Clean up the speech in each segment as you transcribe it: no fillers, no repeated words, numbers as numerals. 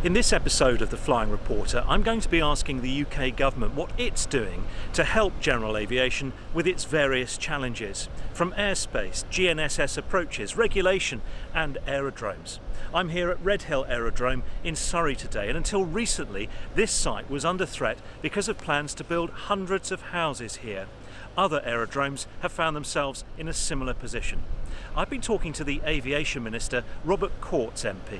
In this episode of The Flying Reporter, I'm going to be asking the UK government what it's doing to help general aviation with its various challenges, from airspace, GNSS approaches, regulation and aerodromes. I'm here at Redhill Aerodrome in Surrey today, and until recently this site was under threat because of plans to build hundreds of houses here. Other aerodromes have found themselves in a similar position. I've been talking to the Aviation Minister, Robert Courts MP.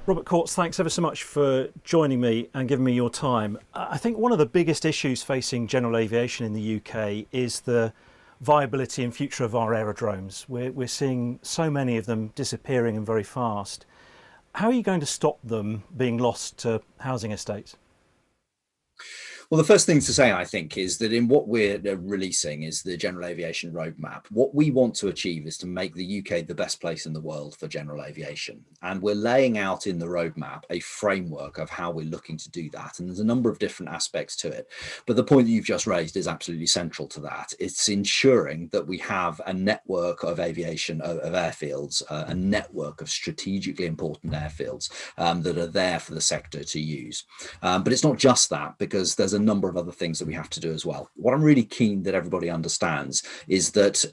Robert Courts, thanks ever so much for joining me and giving me your time. I think one of the biggest issues facing general aviation in the UK is the viability and future of our aerodromes. We're seeing so many of them disappearing and very fast. How are you going to stop them being lost to housing estates? Well, the first thing to say, I think, is that in what we're releasing is the General Aviation Roadmap. What we want to achieve is to make the UK the best place in the world for general aviation. And we're laying out in the roadmap a framework of how we're looking to do that. And there's a number of different aspects to it. But the point that you've just raised is absolutely central to that. It's ensuring that we have a network of aviation, of airfields, a network of strategically important airfields that are there for the sector to use. But it's not just that, because there's a number of other things that we have to do as well. What I'm really keen that everybody understands is that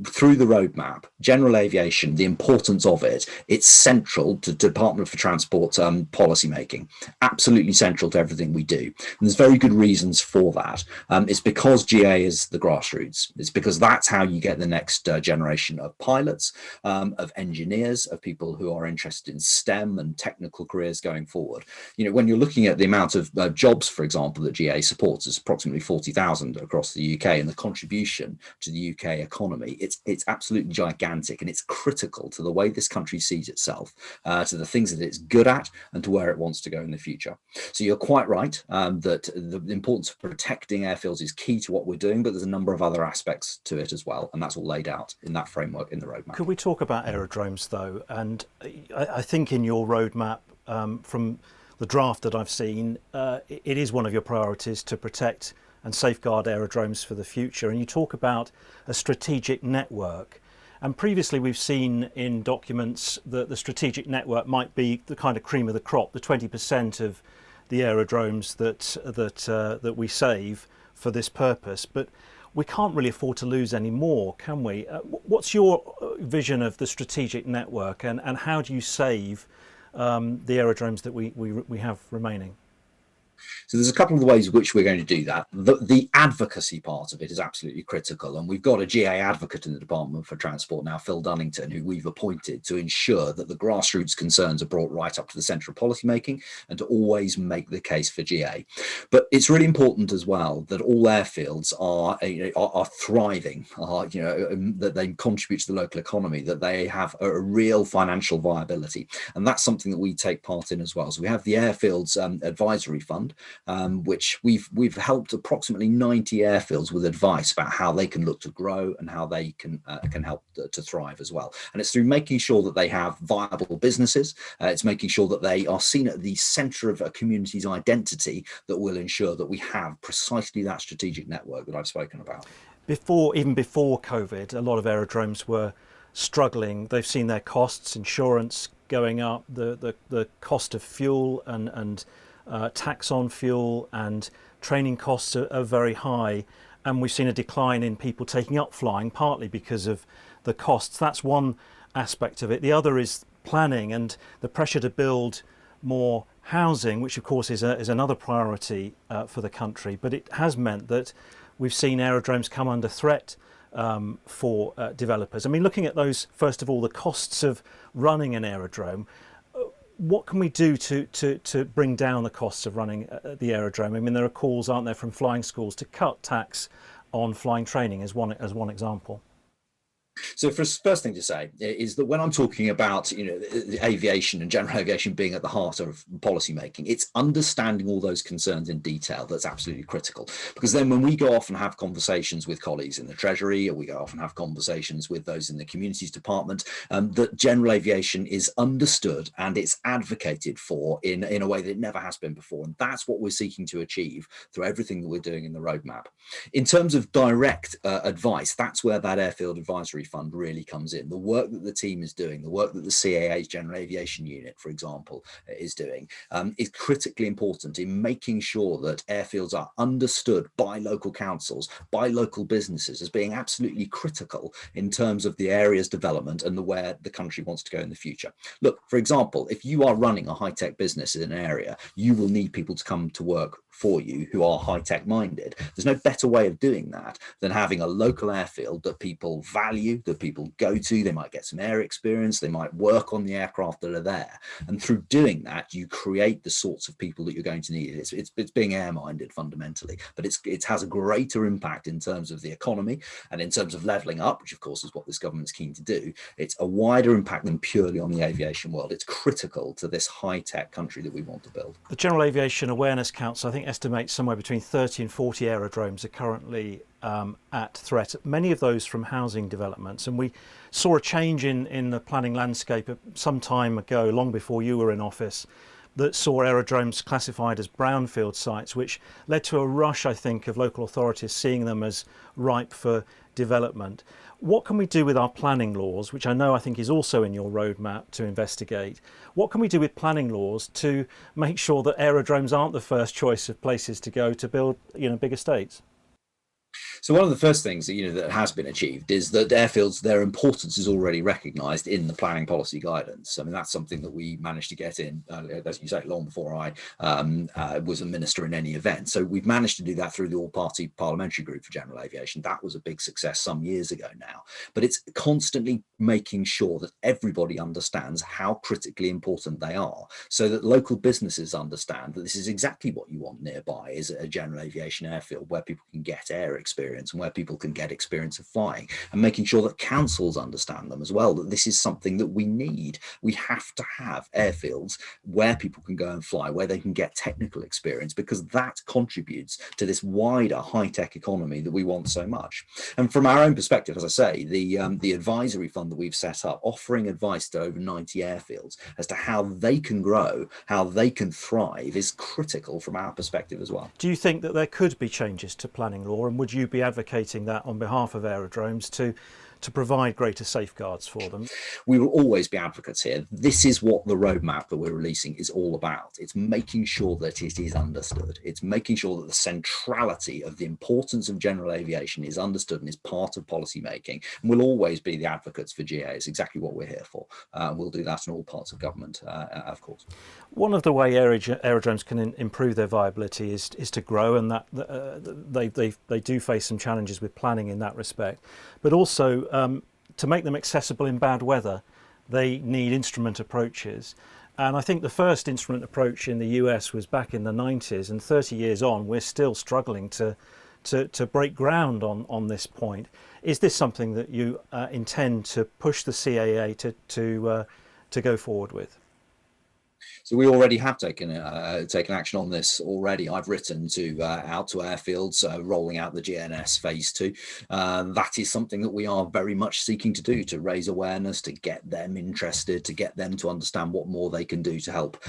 through the roadmap, general aviation, the importance of it, it's central to Department for Transport policy making, absolutely central to everything we do. And there's very good reasons for that. It's because GA is the grassroots. It's because that's how you get the next generation of pilots, of engineers, of people who are interested in STEM and technical careers going forward. You know, when you're looking at the amount of jobs, for example, that GA supports is approximately 40,000 across the UK, and the contribution to the UK economy, it's absolutely gigantic, and it's critical to the way this country sees itself, to the things that it's good at and to where it wants to go in the future. So you're quite right that the importance of protecting airfields is key to what we're doing, but there's a number of other aspects to it as well, and that's all laid out in that framework in the roadmap. Could we talk about aerodromes though? And I think in your roadmap, from the draft that I've seen, it is one of your priorities to protect and safeguard aerodromes for the future. And you talk about a strategic network. And previously we've seen in documents that the strategic network might be the kind of cream of the crop, the 20% of the aerodromes that we save for this purpose. But we can't really afford to lose any more, can we? What's your vision of the strategic network, and how do you save the aerodromes that we have remaining? So there's a couple of ways in which we're going to do that. The advocacy part of it is absolutely critical, and we've got a GA advocate in the Department for Transport now, Phil Dunnington, who we've appointed to ensure that the grassroots concerns are brought right up to the centre of policy making and to always make the case for GA. But it's really important as well that all airfields are thriving, that they contribute to the local economy, that they have a real financial viability, and that's something that we take part in as well. So we have the Airfields Advisory Fund, which we've helped approximately 90 airfields with advice about how they can look to grow and how they can help to thrive as well. And it's through making sure that they have viable businesses. It's making sure that they are seen at the centre of a community's identity that will ensure that we have precisely that strategic network that I've spoken about. Even before COVID, a lot of aerodromes were struggling. They've seen their costs, insurance going up, the cost of fuel and tax on fuel and training costs are very high, and we've seen a decline in people taking up flying, partly because of the costs. That's one aspect of it. The other is planning and the pressure to build more housing, which of course is another priority for the country, but it has meant that we've seen aerodromes come under threat for developers. I mean, looking at those, first of all, the costs of running an aerodrome, what can we do to bring down the costs of running the aerodrome? I mean, there are calls, aren't there, from flying schools to cut tax on flying training as one example. So first thing to say is that when I'm talking about, the aviation and general aviation being at the heart of policy making, it's understanding all those concerns in detail that's absolutely critical. Because then when we go off and have conversations with colleagues in the Treasury, or we go off and have conversations with those in the Communities Department, that general aviation is understood and it's advocated for in a way that it never has been before. And that's what we're seeking to achieve through everything that we're doing in the roadmap. In terms of direct advice, that's where that Airfield Advisory fund really comes in. The work that the team is doing, the work that the CAA's General Aviation Unit, for example, is doing, is critically important in making sure that airfields are understood by local councils, by local businesses, as being absolutely critical in terms of the area's development and where the country wants to go in the future. Look, for example, if you are running a high-tech business in an area, you will need people to come to work for you who are high-tech minded. There's no better way of doing that than having a local airfield that people value, that people go to. They might get some air experience, they might work on the aircraft that are there, and through doing that you create the sorts of people that you're going to need. It's being air-minded fundamentally, but it has a greater impact in terms of the economy and in terms of levelling up, which of course is what this government's keen to do. It's a wider impact than purely on the aviation world. It's critical to this high-tech country that we want to build. The General Aviation Awareness Council, I think, estimates somewhere between 30 and 40 aerodromes are currently at threat, many of those from housing developments. And we saw a change in the planning landscape some time ago, long before you were in office, that saw aerodromes classified as brownfield sites, which led to a rush, I think, of local authorities seeing them as ripe for development. What can we do with our planning laws, which I think is also in your roadmap to investigate? What can we do with planning laws to make sure that aerodromes aren't the first choice of places to go to build, big estates? So one of the first things that has been achieved is that airfields, their importance is already recognised in the planning policy guidance. I mean, that's something that we managed to get in, as you say, long before I was a minister in any event. So we've managed to do that through the all-party parliamentary group for general aviation. That was a big success some years ago now. But it's constantly making sure that everybody understands how critically important they are, so that local businesses understand that this is exactly what you want nearby, is a general aviation airfield where people can get air experience and where people can get experience of flying, and making sure that councils understand them as well, that this is something that we need. We have to have airfields where people can go and fly, where they can get technical experience, because that contributes to this wider high-tech economy that we want so much. And from our own perspective, as I say, the advisory fund that we've set up, offering advice to over 90 airfields as to how they can grow, how they can thrive, is critical from our perspective as well. Do you think that there could be changes to planning law, and would you be advocating that on behalf of aerodromes to provide greater safeguards for them? We will always be advocates here. This is what the roadmap that we're releasing is all about. It's making sure that it is understood. It's making sure that the centrality of the importance of general aviation is understood and is part of policy making. And we'll always be the advocates for GA. It's exactly what we're here for. We'll do that in all parts of government, of course. One of the way aerodromes can improve their viability is to grow, and that they do face some challenges with planning in that respect. But also, to make them accessible in bad weather, they need instrument approaches. And I think the first instrument approach in the US was back in the 90s, and 30 years on, we're still struggling to break ground on this point. Is this something that you intend to push the CAA to go forward with? So we already have taken action on this already. I've written out to airfields, rolling out the GNSS phase 2. That is something that we are very much seeking to do, to raise awareness, to get them interested, to get them to understand what more they can do to help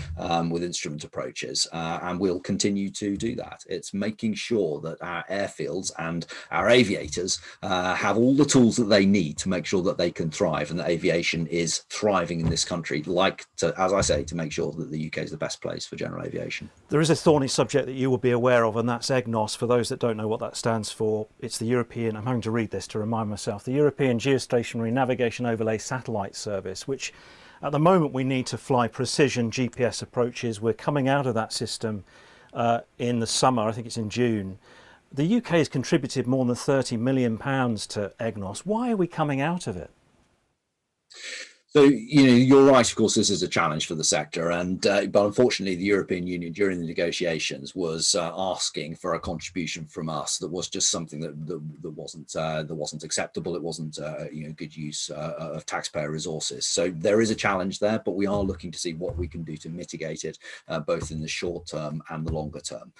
with instrument approaches. And we'll continue to do that. It's making sure that our airfields and our aviators have all the tools that they need to make sure that they can thrive, and that aviation is thriving in this country, as I say, to make sure that the UK is the best place for general aviation. There is a thorny subject that you will be aware of, and that's EGNOS. For those that don't know what that stands for, it's the European, I'm having to read this to remind myself, the European Geostationary Navigation Overlay Satellite Service, which at the moment we need to fly precision GPS approaches. We're coming out of that system in the summer, I think it's in June. The UK has contributed more than £30 million to EGNOS. Why are we coming out of it? So, you're right, of course, this is a challenge for the sector, but unfortunately the European Union during the negotiations was asking for a contribution from us that was just something that wasn't acceptable. It wasn't good use of taxpayer resources. So there is a challenge there, but we are looking to see what we can do to mitigate it, both in the short term and the longer term,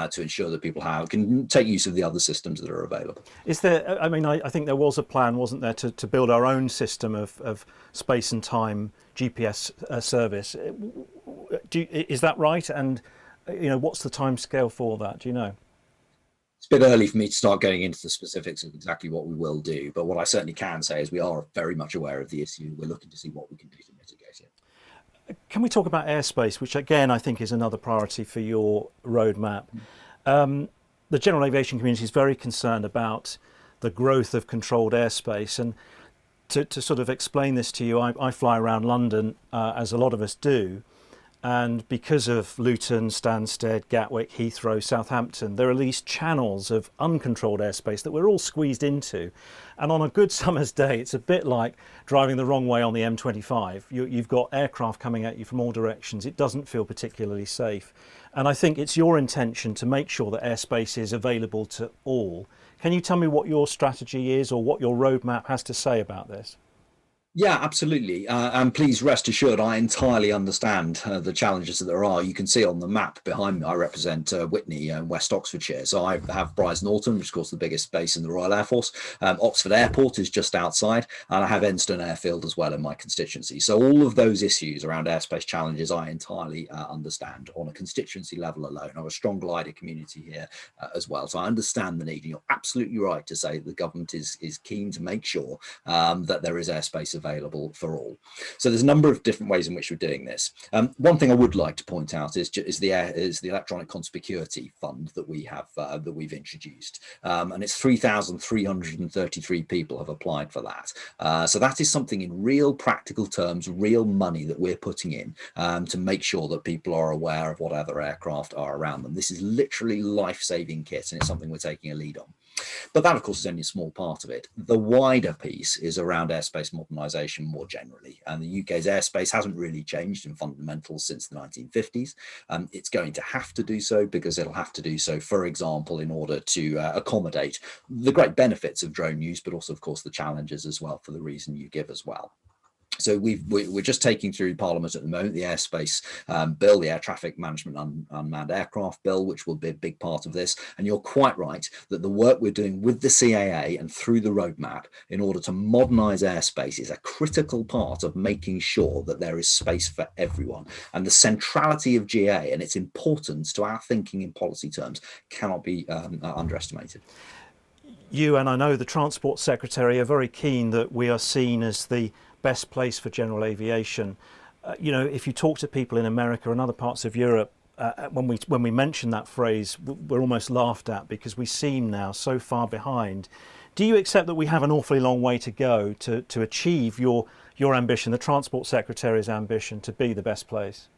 to ensure that people can take use of the other systems that are available. Is there, I think there was a plan, wasn't there, to build our own system of space and time GPS service. Is that right? And what's the time scale for that? Do you know? It's a bit early for me to start going into the specifics of exactly what we will do, but what I certainly can say is we are very much aware of the issue. We're looking to see what we can do to mitigate it. Can we talk about airspace, which again I think is another priority for your roadmap? The general aviation community is very concerned about the growth of controlled airspace, and to sort of explain this to you, I fly around London, as a lot of us do, and because of Luton, Stansted, Gatwick, Heathrow, Southampton, there are these channels of uncontrolled airspace that we're all squeezed into. And on a good summer's day, it's a bit like driving the wrong way on the M25. You've got aircraft coming at you from all directions. It doesn't feel particularly safe. And I think it's your intention to make sure that airspace is available to all. Can you tell me what your strategy is, or what your roadmap has to say about this? Yeah, absolutely. And please rest assured, I entirely understand the challenges that there are. You can see on the map behind me, I represent Witney and West Oxfordshire. So I have Brize Norton, which is of course the biggest base in the Royal Air Force. Oxford Airport is just outside, and I have Enstone Airfield as well in my constituency. So all of those issues around airspace challenges, I entirely understand on a constituency level alone. I have a strong glider community here as well. So I understand the need. And you're absolutely right to say the government is keen to make sure that there is airspace available for all. So there's a number of different ways in which we're doing this. One thing I would like to point out is the electronic conspicuity fund that we have that we've introduced, and it's 3,333 people have applied for that. So that is something in real practical terms, real money that we're putting in to make sure that people are aware of what other aircraft are around them. This is literally life-saving kit, and it's something we're taking a lead on. But that, of course, is only a small part of it. The wider piece is around airspace modernisation more generally. And the UK's airspace hasn't really changed in fundamentals since the 1950s. It's going to have to do so, because it'll have to do so, for example, in order to accommodate the great benefits of drone use, but also, of course, the challenges as well, for the reason you give as well. So we're just taking through Parliament at the moment the airspace bill, the air traffic management unmanned aircraft bill, which will be a big part of this. And you're quite right that the work we're doing with the CAA and through the roadmap in order to modernise airspace is a critical part of making sure that there is space for everyone. And the centrality of GA and its importance to our thinking in policy terms cannot be underestimated. You, and I know the Transport Secretary, are very keen that we are seen as the best place for general aviation. You know, if you talk to people in America and other parts of Europe, when we mention that phrase, we're almost laughed at, because we seem now so far behind. Do you accept that we have an awfully long way to go to achieve your ambition, the Transport Secretary's ambition, to be the best place?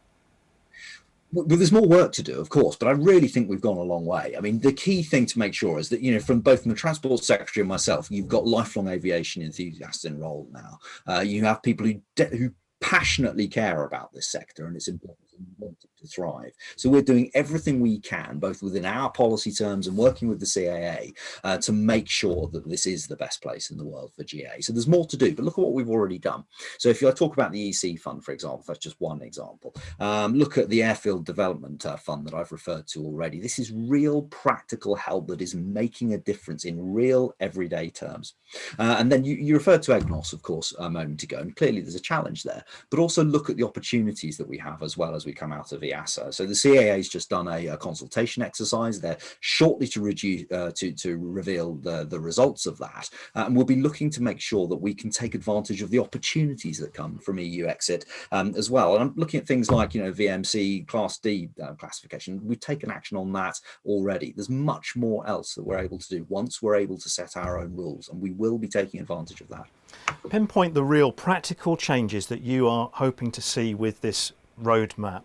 Well, there's more work to do, of course, but I really think we've gone a long way. I mean, the key thing to make sure is that, you know, from both the Transport Secretary and myself, you've got lifelong aviation enthusiasts enrolled now. You have people who passionately care about this sector, and it's important and want it to thrive. So we're doing everything we can, both within our policy terms and working with the CAA, to make sure that this is the best place in the world for GA. So there's more to do, but look at what we've already done. So if I talk about the EC fund, for example, that's just one example. Look at the Airfield Development Fund that I've referred to already. This is real practical help that is making a difference in real everyday terms. And then you referred to EGNOS, of course, a moment ago, and clearly there's a challenge there, but also look at the opportunities that we have as well as we come out of EASA. So the CAA has just done a consultation exercise. They're shortly to reveal the results of that, and we'll be looking to make sure that we can take advantage of the opportunities that come from EU exit as well. And I'm looking at things like, you know, VMC Class D classification. We've taken action on that already. There's much more else that we're able to do once we're able to set our own rules, and we will be taking advantage of that. Pinpoint the real practical changes that you are hoping to see with this roadmap,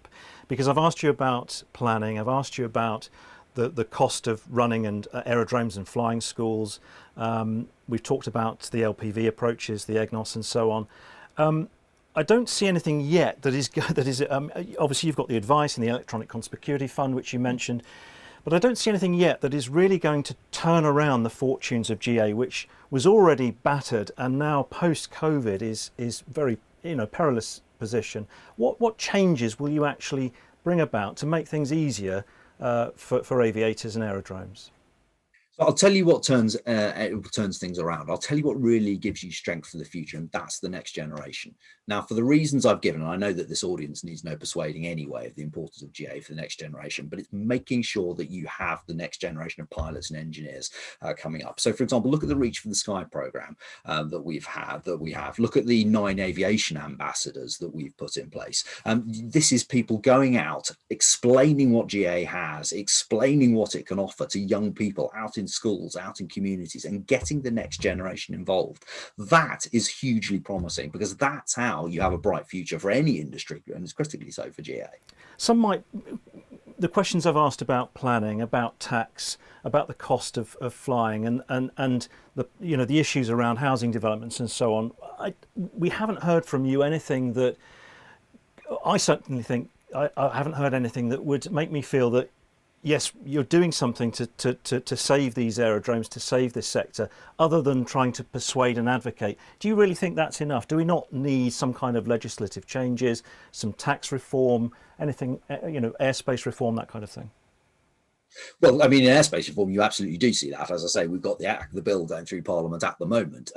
because I've asked you about planning, I've asked you about the cost of running and aerodromes and flying schools. We've talked about the LPV approaches, the EGNOS and so on. I don't see anything yet that is obviously you've got the advice and the electronic conspicuity fund, which you mentioned, but I don't see anything yet that is really going to turn around the fortunes of GA, which was already battered and now post-COVID is very, you know, perilous position. What changes will you actually bring about to make things easier for aviators and aerodromes? I'll tell you what turns things around. I'll tell you what really gives you strength for the future, and that's the next generation. Now, for the reasons I've given, and I know that this audience needs no persuading anyway of the importance of GA for the next generation, but it's making sure that you have the next generation of pilots and engineers coming up. So, for example, look at the Reach for the Sky program that we have. Look at the 9 aviation ambassadors that we've put in place. This is people going out, explaining what GA has, explaining what it can offer to young people out in schools, out in communities, and getting the next generation involved. That is hugely promising, because that's how you have a bright future for any industry, and it's critically so for GA. The questions I've asked about planning, about tax, about the cost of flying, and the issues around housing developments and so on, we haven't heard from you anything that I certainly think I haven't heard anything that would make me feel that yes, you're doing something to save these aerodromes, to save this sector, other than trying to persuade and advocate. Do you really think that's enough? Do we not need some kind of legislative changes, some tax reform, anything, airspace reform, that kind of thing? Well, I mean, in airspace reform, you absolutely do see that. As I say, we've got the bill going through Parliament at the moment.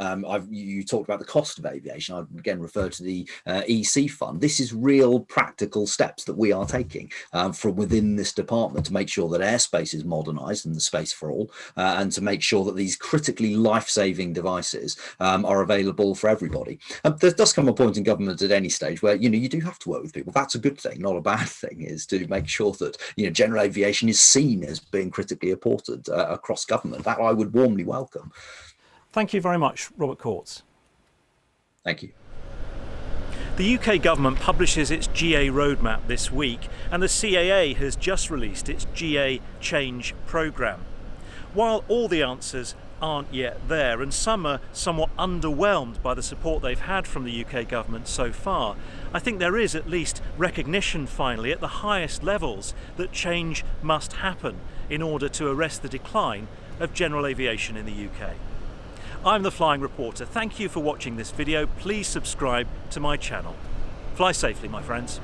You talked about the cost of aviation. I've again referred to the EC fund. This is real practical steps that we are taking from within this department to make sure that airspace is modernised and the space for all, and to make sure that these critically life-saving devices are available for everybody. There does come a point in government at any stage where you do have to work with people. That's a good thing, not a bad thing. Is to make sure that general aviation is seen as being critically important across government. That I would warmly welcome. Thank you very much, Robert Courts. Thank you. The UK government publishes its GA roadmap this week, and the CAA has just released its GA Change programme. While all the answers aren't yet there, and some are somewhat underwhelmed by the support they've had from the UK government so far, I think there is at least recognition finally at the highest levels that change must happen in order to arrest the decline of general aviation in the UK. I'm the Flying Reporter. Thank you for watching this video. Please subscribe to my channel. Fly safely, my friends.